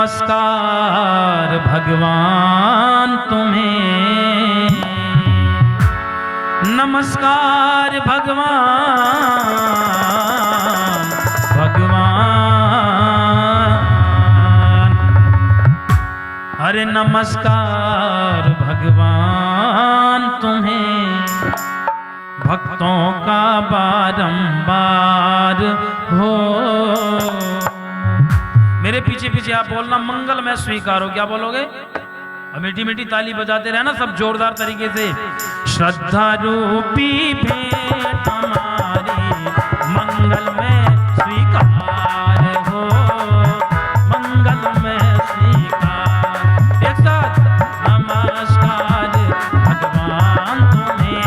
नमस्कार भगवान तुम्हें, नमस्कार भगवान भगवान, अरे नमस्कार भगवान तुम्हें, भक्तों का बारंबार हो। मेरे पीछे पीछे आप बोलना मंगल में स्वीकार हो। क्या बोलोगे? और मीठी मीठी ताली बजाते रहना सब जोरदार तरीके से। श्रद्धा रूपी भेंट हमारी मंगल में स्वीकार हो, मंगल में स्वीकार। एक साथ नमस्कार भगवान तुम्हें,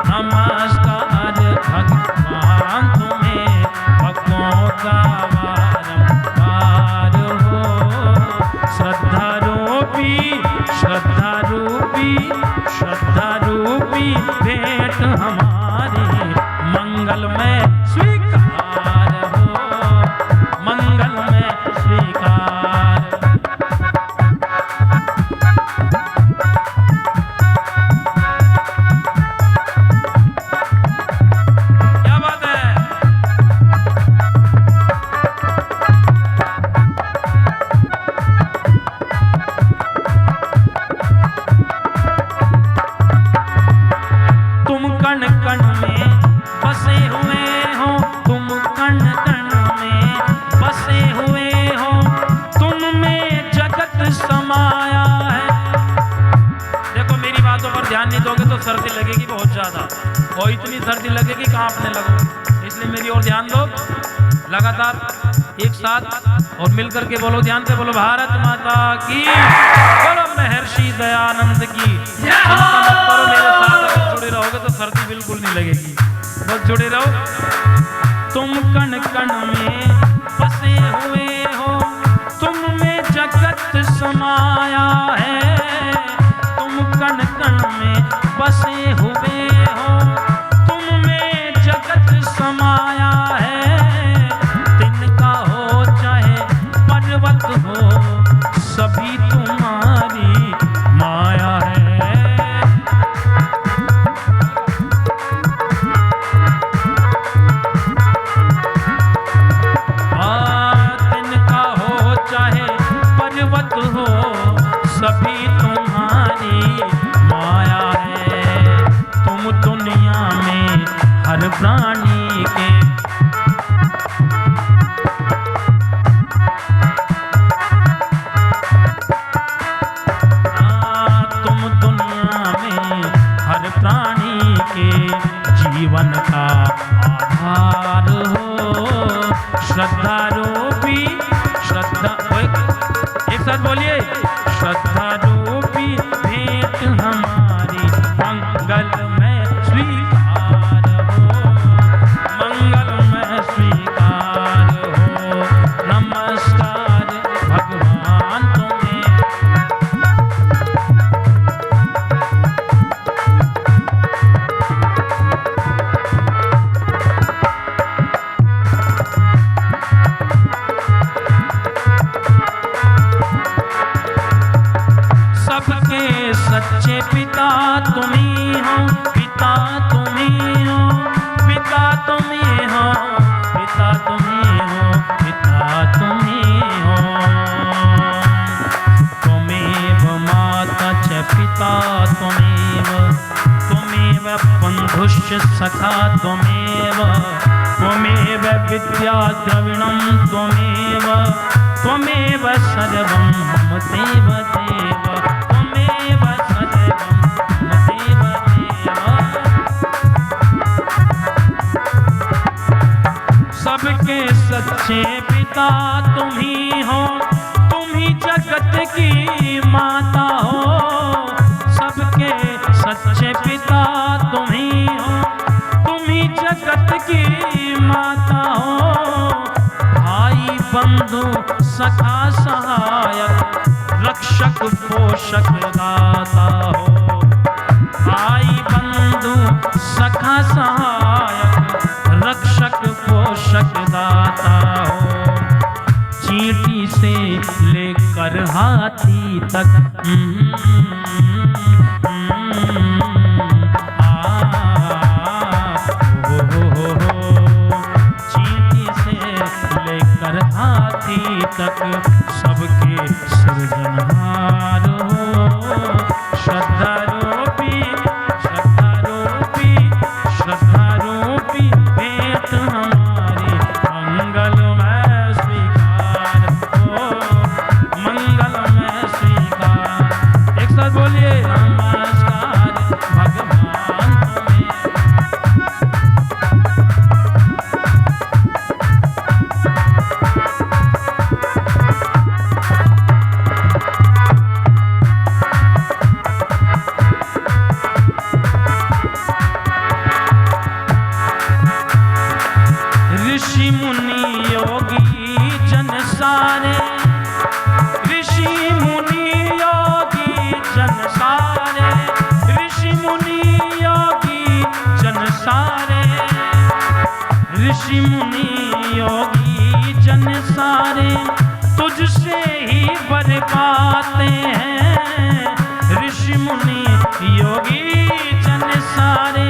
नमस्कार भगवान तुम्हें, भक्तों का बारंबार हो। श्रद्धा रूपी, श्रद्धा रूपी, श्रद्धा रूपी भेंट हमारी मंगल में स्वीकार हो, मंगल में स्वीकार। क्या बात है? तुम कण कण में बसे हुए हो, तुम कण कण में बसे हुए हो, तुम में जगत समाया है। देखो मेरी बातों पर ध्यान नहीं दोगे तो सर्दी लगेगी बहुत ज्यादा, और इतनी सर्दी लगेगी कांपने लगोगे। इसलिए मेरी ओर ध्यान दो, लगातार एक साथ और मिलकर के बोलो, ध्यान से बोलो, भारत माता की, बोलो महर्षि दयानंद की। चिंता मत करो, मेरे साथ अगर जुड़े रहोगे तो सर्दी बिल्कुल नहीं लगेगी, बस जुड़े रहो। तुम कण कण में बसे हुए हो, तुम में जगत समाया है, तुम कण कण में बसे हुए हो, तुम में जगत समाया है। तिनका हो चाहे पर्वत हो, सभी तुम्हारी माया है। तिनका हो चाहे पर्वत हो, सभी तुम्हारी माया है। तुम दुनिया में हर प्राणी के, तुम दुनिया में हर प्राणी के जीवन का आधार हो। श्रद्धा रूपी, श्रद्धा, एक साथ बोलिए, श्रद्धा रूपी भेंट हमारी मंगल में स्वीकार हो, मंगल में स्वीकार हो। नमस्कार भगवान तुम्हें, सबके सच्चे पिता तुम्ही हो, पिता तुम्ही हो, पिता तुम्ही हो, पिता तुम्ही हो, पिता तुम्ही हो। त्वमेव माता च पिता त्वमेव, त्वमेव बन्धुश्च सखा त्वमेव, त्वमेव विद्या द्रविणं त्वमेव, त्वमेव सर्वं मम देव देव, त्वमेव सर्वं मम देव देव। सबके सच्चे पिता तुम ही हो, तुम ही जगत की माता हो। सबके सच्चे पिता तुम ही हो, तुम ही जगत की माता हो। भाई बंधु सखा सहायक, रक्षक पोषक दाता हो। भाई बंधु सखा सहायक, रक्षक पोषक दाता हो। चींटी से लेकर हाथी तक चींटी से लेकर हाथी तक सबके सृजनहार हो। श्रद्धा रूपी श्रद्धा रूपी श्रद्धा रूपी भेंट हमारी मंगलमय स्वीकार हो, मंगलमय स्वीकार। एक साथ बोलिए नमस्कार भगवान तुम्हें। ऋषि मुनि योगी जन सारे, ऋषि मुनि योगी जन सारे, ऋषि मुनि योगी जन सारे, ऋषि मुनि योगी जन सारे तुझसे ही वर पाते हैं। ऋषि मुनि योगी जन सारे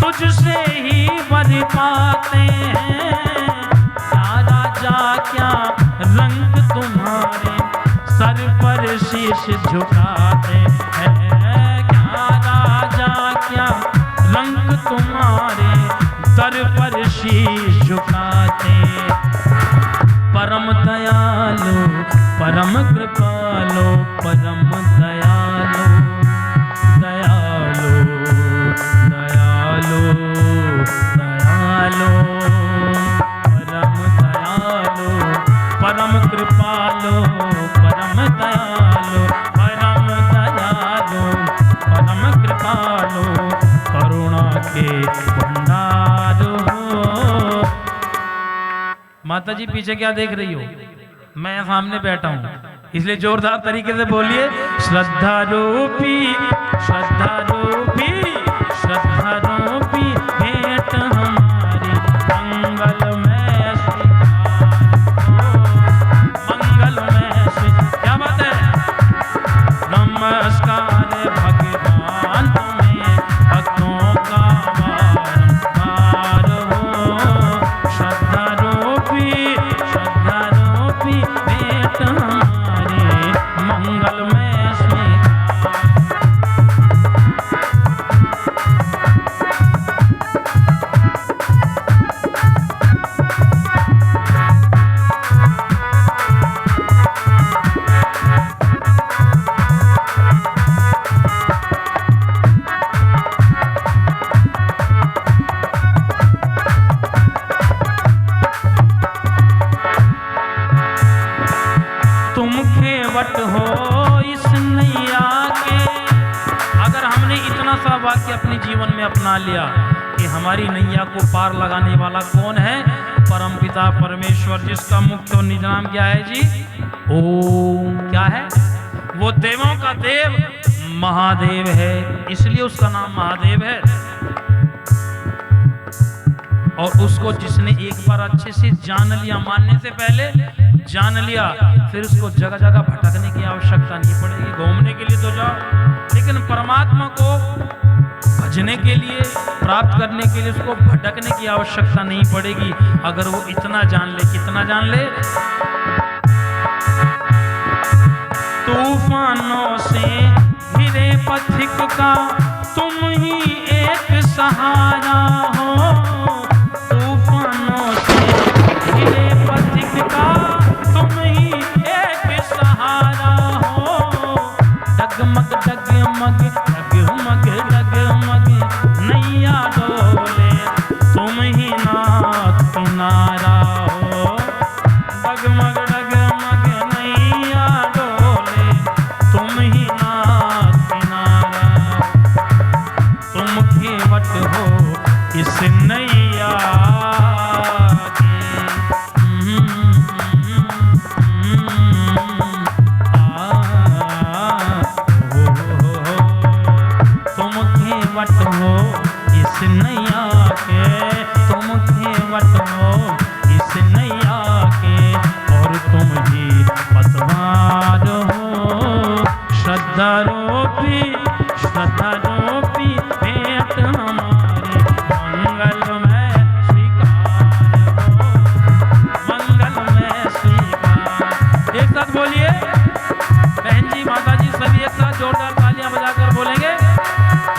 तुझसे ही वर पाते हैं। क्या राजा क्या रंग तुम्हारे सर पर शीश झुकाते हैं। क्या राजा क्या रंग तुम्हारे सर पर शीश झुकाते। परम दयालु परम कृपालु परम दयालु दयालु दयालु दयालु परम दयालु परम कृपालु परम दयालु परम दयालु परम कृपालु करुणा के भंडार हो। माता जी पीछे क्या देख रही हो? मैं सामने बैठा हूं, इसलिए जोरदार तरीके से बोलिए श्रद्धा रूपी श्रद्धा रूपी श्रद्धा रूपी भेंट हमारी मंगलमय स्वीकार हो, मंगलमय स्वीकार। क्या बात है? नमस्कार भगवान तुम्हें भक्तों का बारंबार हो। श्रद्धा रूपी भेंट हमारी मंगलमय स्वीकार। तुम खेवट हो इस नैया के। अगर हमने इतना सा वाक्य अपने जीवन में अपना लिया कि हमारी नैया को पार लगाने वाला कौन है? परमपिता परमेश्वर, जिसका मुक्त और निज नाम क्या है जी? ओम। क्या है वो? देवों का देव महादेव है, इसलिए उसका नाम महादेव है। और उसको जिसने एक बार अच्छे से जान लिया, मानने से पहले जान लिया, फिर उसको जगह जगह भटकने की आवश्यकता नहीं पड़ेगी। घूमने के लिए तो जाओ, लेकिन परमात्मा को भजने के लिए, प्राप्त करने के लिए उसको भटकने की आवश्यकता नहीं पड़ेगी। अगर वो इतना जान ले, कितना जान ले? तूफानों से घिरे पथिक का तुम ही एक सहारा हो। तूफानों से घिरे पथिक का तुम ही एक सहारा हो। डगमग डगमग डगमग डगमग नैया डोले तुम ही नाथ किनारा हो। डगमग डगमग नैया डोले तुम ही नाथ किनारा। तुम खेवट हो इस नैया के। तुम खेवट हो इस नैया के, तुम खेवट हो इस नैया के, और तुम ही पतवार हो। रूपी श्रद्धा रूपी भेंट हमारी मंगल में स्वीकार हो, मंगल में स्वीकार। एक साथ बोलिए, बहन जी माता जी सभी एक साथ जोरदार तालियां बजाकर बोलेंगे,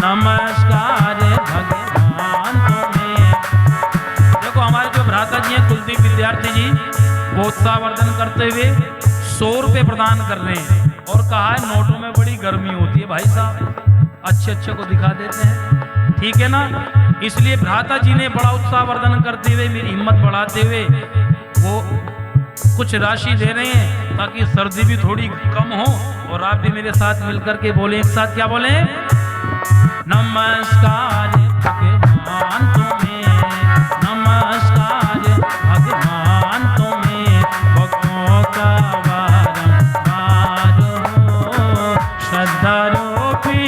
नमस्कार भगवान तुम्हें। देखो हमारे जो भ्राता जी हैं कुलदीप विद्यार्थी जी, वो उत्साहवर्धन करते हुए 100 रुपये प्रदान कर रहे हैं और कहा है नोटों में बड़ी गर्मी होती है भाई साहब, अच्छे अच्छे को दिखा देते हैं, ठीक है ना। इसलिए भ्राता जी ने बड़ा उत्साहवर्धन करते हुए, मेरी हिम्मत बढ़ाते हुए वो कुछ राशि दे रहे हैं ताकि सर्दी भी थोड़ी कम हो और आप भी मेरे साथ मिलकर के बोले, एक साथ क्या बोले, नमस्कार भगवान तुम्हें, नमस्कार भगवान तुम्हें, भक्तों का बारंबार हो, श्रद्धा रूपी